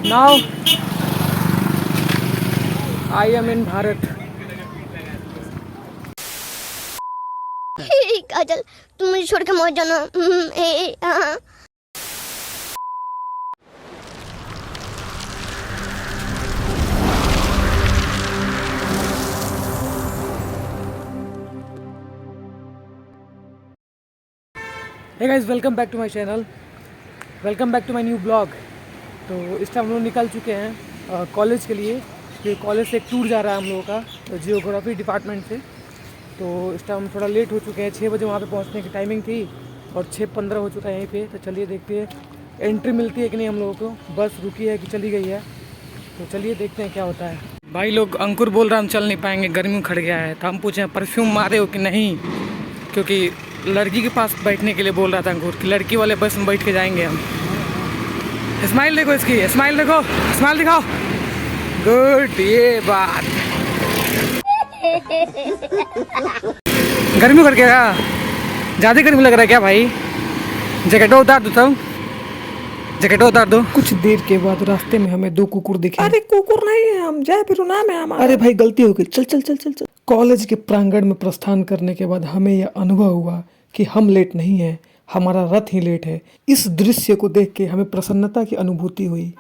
Now I am in Bharat. काजल, तुम मुझे छोड़ के मत जाना। Hey guys, welcome back to my channel. Welcome back to my new blog. तो इस टाइम हम लोग निकल चुके हैं कॉलेज के लिए, क्योंकि कॉलेज से एक टूर जा रहा है हम लोगों का जियोग्राफी डिपार्टमेंट से। तो इस टाइम हम थोड़ा लेट हो चुके हैं, 6 बजे वहाँ पे पहुँचने की टाइमिंग थी और 6:15 हो चुका है यहीं पे। तो चलिए देखते हैं एंट्री मिलती है कि नहीं हम लोगों को, बस रुकी है कि चली गई है। तो चलिए देखते हैं क्या होता है। भाई लोग, अंकुर बोल रहा हम चल नहीं पाएंगे, गर्मी खड़ गया है। तो हम पूछे परफ्यूम मारे हो कि नहीं, क्योंकि लड़की के पास बैठने के लिए बोल रहा था अंकुर कि लड़की वाले बस में बैठ के जाएंगे हम। स्माइल देखो इसकी, स्माइल देखो, स्माइल दिखाओ। गुड, ये बात। गर्मी कर क्या, ज़्यादा गर्मी लग रहा है क्या भाई? जैकेटो उतार दो, तब जैकेटो उतार दो। कुछ देर के बाद रास्ते में हमें 2 कुकुर दिखे। अरे कुकुर नहीं है, हम जय फिर नाम है हमारा। अरे भाई गलती हो गई, चल चल चल चल चल। कॉलेज के प्रांगण में प्रस्थान करने के बाद हमें यह अनुभव हुआ कि हम लेट नहीं हैं, हमारा रथ ही लेट है। इस दृश्य को देख के हमें प्रसन्नता की अनुभूति हुई।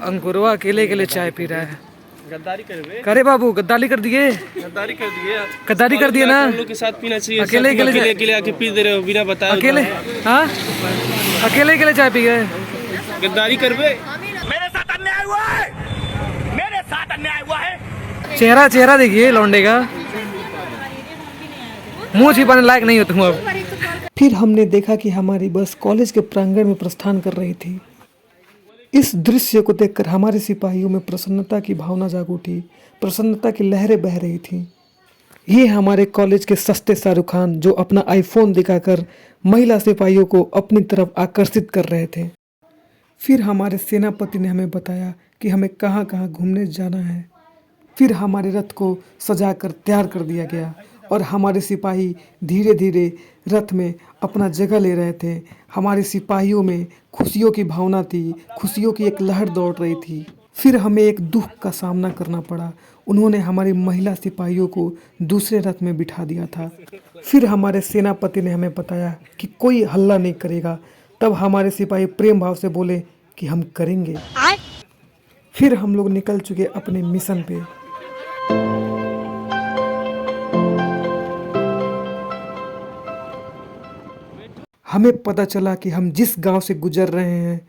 अंकुरवा अकेले अकेले चाय पी रहा है। गद्दारी करे बाबू, गद्दारी कर दिए, गद्दारी कर दिए, गद्दारी कर दिए ना। हम लोग के साथ पीना चाहिए। अकेले अकेले अकेले आके पी दे रहे हो बिना बताए। अकेले, हाँ अकेले अकेले चाय पी गए। गद्दारी करबे। मेरे साथ अन्याय हुआ है, मेरे साथ अन्याय हुआ है। चेहरा देखिए लौंडे का, मुंह छिपाने लायक नहीं हो तुम अब। फिर हमने देखा कि हमारी बस कॉलेज के प्रांगण में प्रस्थान कर रही थी। इस दृश्य को देखकर हमारे सिपाहियों में प्रसन्नता की भावना जाग उठी, प्रसन्नता की लहरें बह रही थी। ये हमारे कॉलेज के सस्ते शाहरुख खान जो अपना आईफोन दिखाकर महिला सिपाहियों को अपनी तरफ आकर्षित कर रहे थे। फिर हमारे सेनापति ने हमें बताया कि हमें कहाँ कहाँ घूमने जाना है। फिर हमारे रथ को सजाकर तैयार कर दिया गया और हमारे सिपाही धीरे धीरे रथ में अपना जगह ले रहे थे। हमारे सिपाहियों में खुशियों की भावना थी, खुशियों की एक लहर दौड़ रही थी। फिर हमें एक दुख का सामना करना पड़ा, उन्होंने हमारी महिला सिपाहियों को दूसरे रथ में बिठा दिया था। फिर हमारे सेनापति ने हमें बताया कि कोई हल्ला नहीं करेगा। तब हमारे सिपाही प्रेम भाव से बोले कि हम करेंगे। फिर हम लोग निकल चुके अपने मिशन पे। हमें पता चला कि हम जिस गांव से गुजर रहे हैं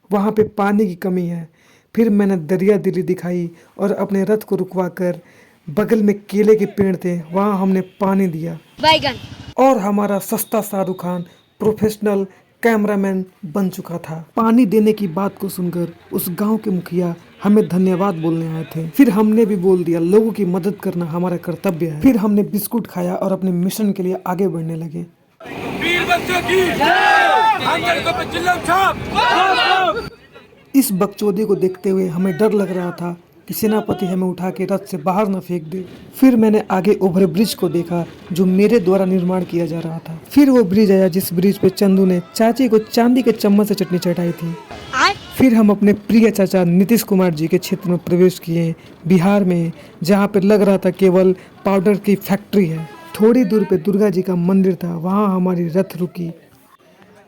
वहाँ पे पानी की कमी है। फिर मैंने दरिया दिली दिखाई और अपने रथ को रुकवाकर बगल में केले के पेड़ थे, वहाँ हमने पानी दिया। बैगन। और हमारा सस्ता शाहरुख खान प्रोफेशनल कैमरामैन बन चुका था। पानी देने की बात को सुनकर उस गांव के मुखिया हमें धन्यवाद बोलने आए थे। फिर हमने भी बोल दिया लोगों की मदद करना हमारा कर्तव्य है। फिर हमने बिस्कुट खाया और अपने मिशन के लिए आगे बढ़ने लगे। वीर बच्चों की जय, चिल्लम छाप। इस बकचोदी को देखते हुए हमें डर लग रहा था कि सेनापति हमें उठा के रथ से बाहर न फेंक दे। फिर मैंने आगे ओवर ब्रिज को देखा जो मेरे द्वारा निर्माण किया जा रहा था। फिर वो ब्रिज आया जिस ब्रिज पे चंदू ने चाची को चांदी के चम्मच से चटनी चटाई थी। फिर हम अपने प्रिय चाचा नीतीश कुमार जी के क्षेत्र में प्रवेश किए, बिहार में, जहाँ पे लग रहा था केवल पाउडर की फैक्ट्री है। थोड़ी दूर पे दुर्गा जी का मंदिर था, वहाँ हमारी रथ रुकी।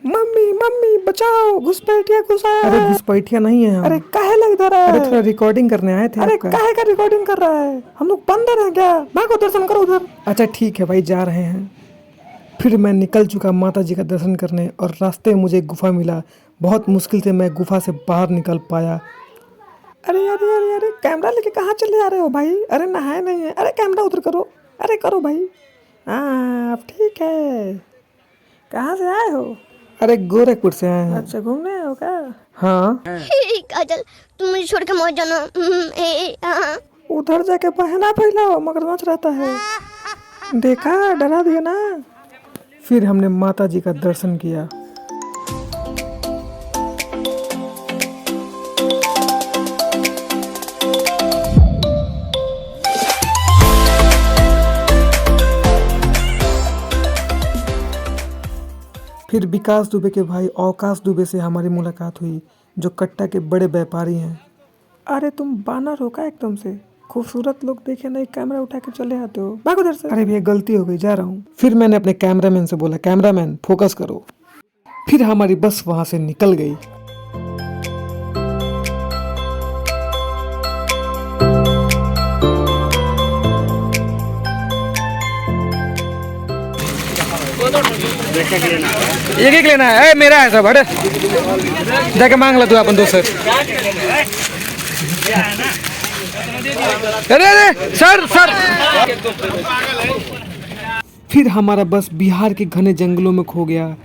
मम्मी मम्मी बचाओ, घुसपैठिया घुसा। अरे घुसपैठिया नहीं है हम। अरे काहे लग रहा है? अरे थोड़ा रिकॉर्डिंग करने आए थे। अरे काहे का रिकॉर्डिंग कर रहा है? हम लोग बंदर हैं क्या? भागो दर्शन करो उधर। अच्छा ठीक है भाई, जा रहे हैं। फिर मैं निकल चुका माता जी का दर्शन करने और रास्ते में मुझे गुफा मिला। बहुत मुश्किल से मैं गुफा से बाहर निकल पाया। अरे अरे अरे अरे कैमरा लेके कहाँ चले जा रहे हो भाई? अरे नहाए नहीं है। अरे कैमरा उधर करो, अरे करो भाई। हाँ अब ठीक है। कहाँ से आए हो? अरे गोरखपुर से आए हैं। अच्छा घूमने आए हो क्या? हाँ। काजल, तुम मुझे छोड़ के मत जाना। उधर जाके बहना फैलाओ, मगरमच्छ रहता है। देखा, डरा दिया ना। फिर हमने माता जी का दर्शन किया। फिर विकास दुबे के भाई अवकाश दुबे से हमारी मुलाकात हुई। जो कट्टा के बड़े व्यापारी हैं। अरे तुम बानर हो का एकदम से? खूबसूरत लोग देखे नहीं कैमरा उठा के चले आते हो, भागो उधर से। अरे भैया गलती हो गई, जा रहा हूँ। फिर मैंने अपने कैमरामैन से बोला, कैमरामैन फोकस करो। फिर हमारी बस वहां से निकल गई। एक एक लेना है, मेरा है सब, हट जाके मांग ला तू अपन दोस्त से। अरे अरे सर सर। फिर हमारा बस बिहार के घने जंगलों में खो गया।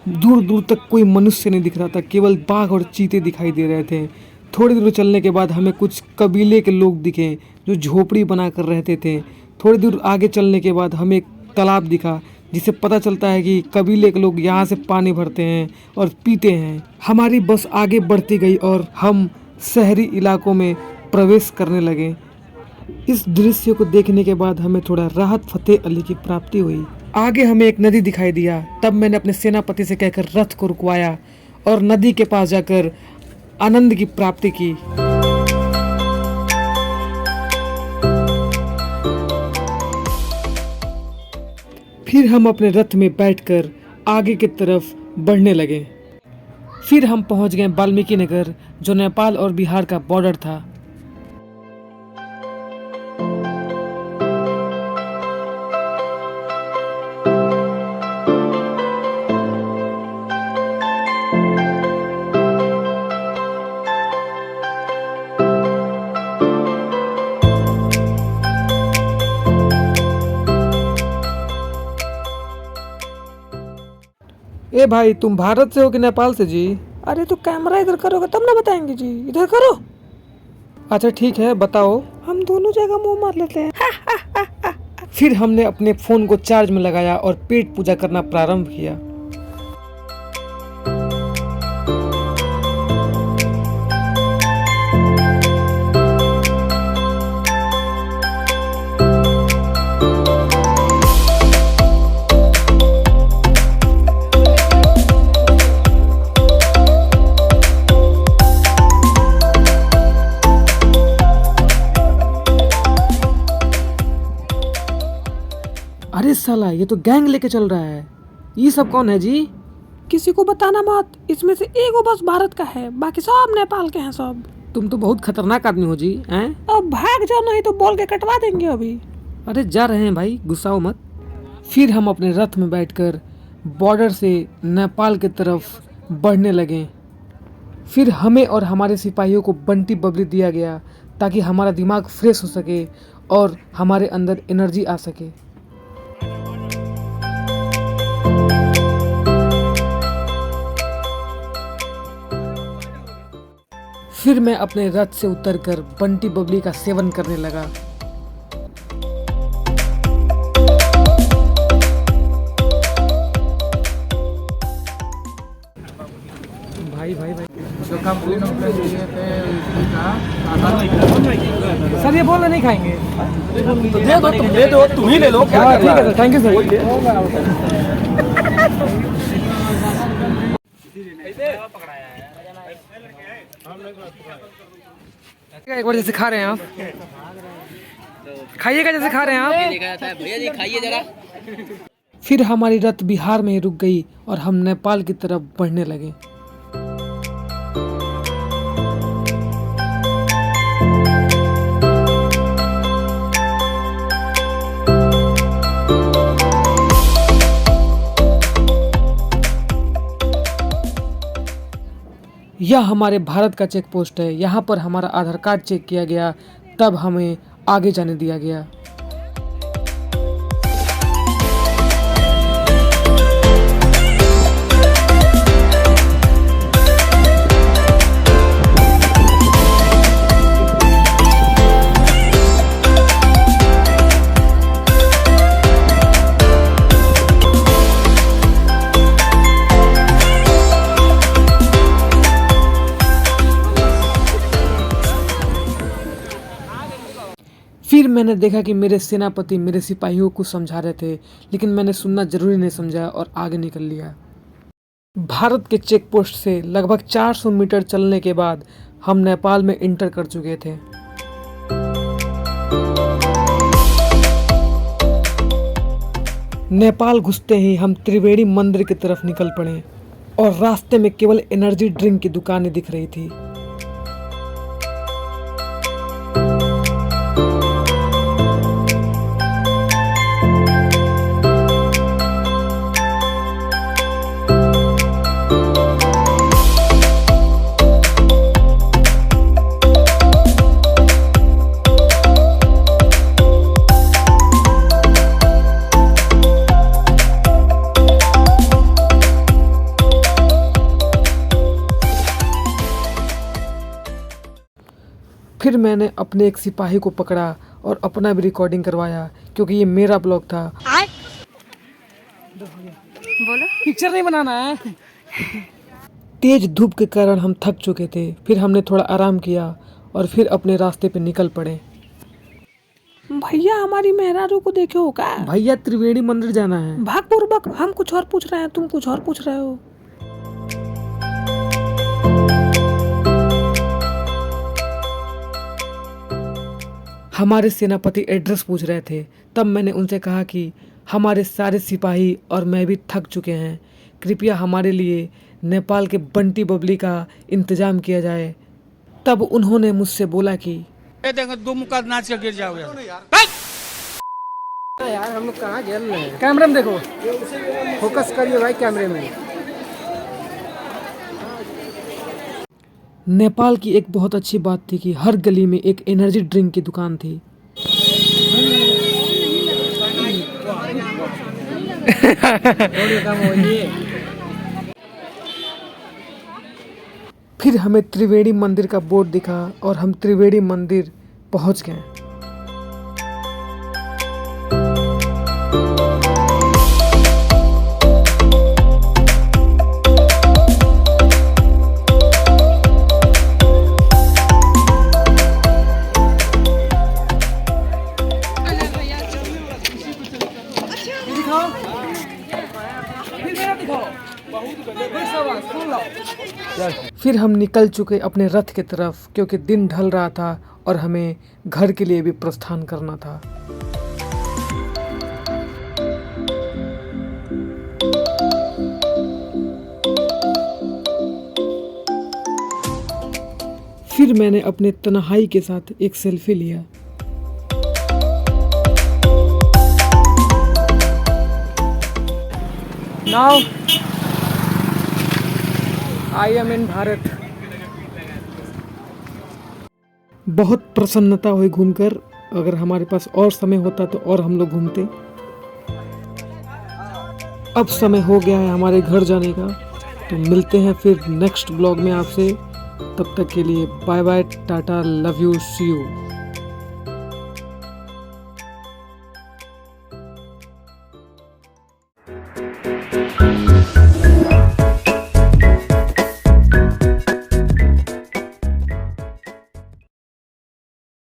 दूर दूर तक कोई मनुष्य नहीं दिख रहा था, केवल बाघ और चीते दिखाई दे रहे थे। थोड़ी दूर चलने के बाद हमें कुछ कबीले के लोग दिखे जो झोपड़ी बनाकर रहते थे। थोड़ी दूर आगे चलने के बाद हमें एक तालाब दिखा, जिससे पता चलता है कि कबीले के लोग यहाँ से पानी भरते हैं और पीते हैं। हमारी बस आगे बढ़ती गई और हम शहरी इलाकों में प्रवेश करने लगे। इस दृश्य को देखने के बाद हमें थोड़ा राहत फतेह अली की प्राप्ति हुई। आगे हमें एक नदी दिखाई दिया। तब मैंने अपने सेनापति से कहकर रथ को रुकवाया और नदी के पास जाकर आनंद की प्राप्ति की। फिर हम अपने रथ में बैठकर आगे की तरफ बढ़ने लगे। फिर हम पहुंच गए वाल्मीकि नगर, जो नेपाल और बिहार का बॉर्डर था। ए भाई, तुम भारत से हो कि नेपाल से जी? अरे तो कैमरा इधर करोगे तब ना बताएंगे जी, इधर करो। अच्छा ठीक है, बताओ। हम दोनों जगह मुंह मार लेते हैं। फिर हमने अपने फोन को चार्ज में लगाया और पेट पूजा करना प्रारंभ किया। अरे साला, ये तो गैंग लेके चल रहा है। ये सब कौन है जी? किसी को बताना मत, इसमें से एगो बस भारत का है, बाकी सब नेपाल के हैं सब। तुम तो बहुत खतरनाक आदमी हो जी, हैं? अब भाग जाओ, नहीं तो बोल के कटवा देंगे अभी। अरे जा रहे हैं भाई, गुस्साओ मत। फिर हम अपने रथ में बैठकर बॉर्डर से नेपाल की तरफ बढ़ने लगे। फिर हमें और हमारे सिपाहियों को बंटी बबली दिया गया ताकि हमारा दिमाग फ्रेश हो सके और हमारे अंदर एनर्जी आ सके। फिर मैं अपने रथ से उतरकर बंटी बबली का सेवन करने लगा। भाई भाई भाई, जो कंप्लेन दिए थे सर, ये बोलना नहीं खाएंगे तो दे दो, तुम दे दो, तुम ही ले लो। क्या ठीक है सर, थैंक यू सर। एक बार जैसे खा रहे हैं आप, खाइएगा जैसे खा रहे हैं आप। भैया जी खाइए जरा। फिर हमारी रथ बिहार में ही रुक गई और हम नेपाल की तरफ बढ़ने लगे। यह हमारे भारत का चेक पोस्ट है। यहाँ पर हमारा आधार कार्ड चेक किया गया, तब हमें आगे जाने दिया गया। फिर मैंने देखा कि मेरे सेनापति मेरे सिपाहियों को समझा रहे थे, लेकिन मैंने सुनना जरूरी नहीं समझा और आगे निकल लिया। भारत के चेक पोस्ट से लगभग 400 मीटर चलने के बाद हम नेपाल में इंटर कर चुके थे। नेपाल घुसते ही हम त्रिवेणी मंदिर की तरफ निकल पड़े और रास्ते में केवल एनर्जी ड्रिंक की दुकानें दिख रही थी। फिर मैंने अपने एक सिपाही को पकड़ा और अपना भी रिकॉर्डिंग करवाया क्योंकि ये मेरा ब्लॉग था। बोलो पिक्चर नहीं बनाना है। तेज धूप के कारण हम थक चुके थे। फिर हमने थोड़ा आराम किया और फिर अपने रास्ते पे निकल पड़े। भैया हमारी मेहरारू को देखे हो का? भैया त्रिवेणी मंदिर जाना है। भाग पूर्वक, हम कुछ और पूछ रहे हैं, तुम कुछ और पूछ रहे हो। हमारे सेनापति एड्रेस पूछ रहे थे। तब मैंने उनसे कहा कि हमारे सारे सिपाही और मैं भी थक चुके हैं, कृपया हमारे लिए नेपाल के बंटी बबली का इंतजाम किया जाए। तब उन्होंने मुझसे बोला कि दो मुक्का नाच के गिर जाओगे यार। हम लोग कहाँ गेल रहे हैं? कैमरे में देखो, फोकस करिए भाई कैमरे में। नेपाल की एक बहुत अच्छी बात थी कि हर गली में एक एनर्जी ड्रिंक की दुकान थी। फिर हमें त्रिवेणी मंदिर का बोर्ड दिखा और हम त्रिवेणी मंदिर पहुंच गए। फिर हम निकल चुके अपने रथ की तरफ क्योंकि दिन ढल रहा था और हमें घर के लिए भी प्रस्थान करना था। फिर मैंने अपने तन्हाई के साथ एक सेल्फी लिया। नाउ आई एम इन भारत। बहुत प्रसन्नता हुई घूमकर। अगर हमारे पास और समय होता तो और हम लोग घूमते। अब समय हो गया है हमारे घर जाने का, तो मिलते हैं फिर नेक्स्ट ब्लॉग में आपसे। तब तक के लिए bye bye, tata, love you, see you.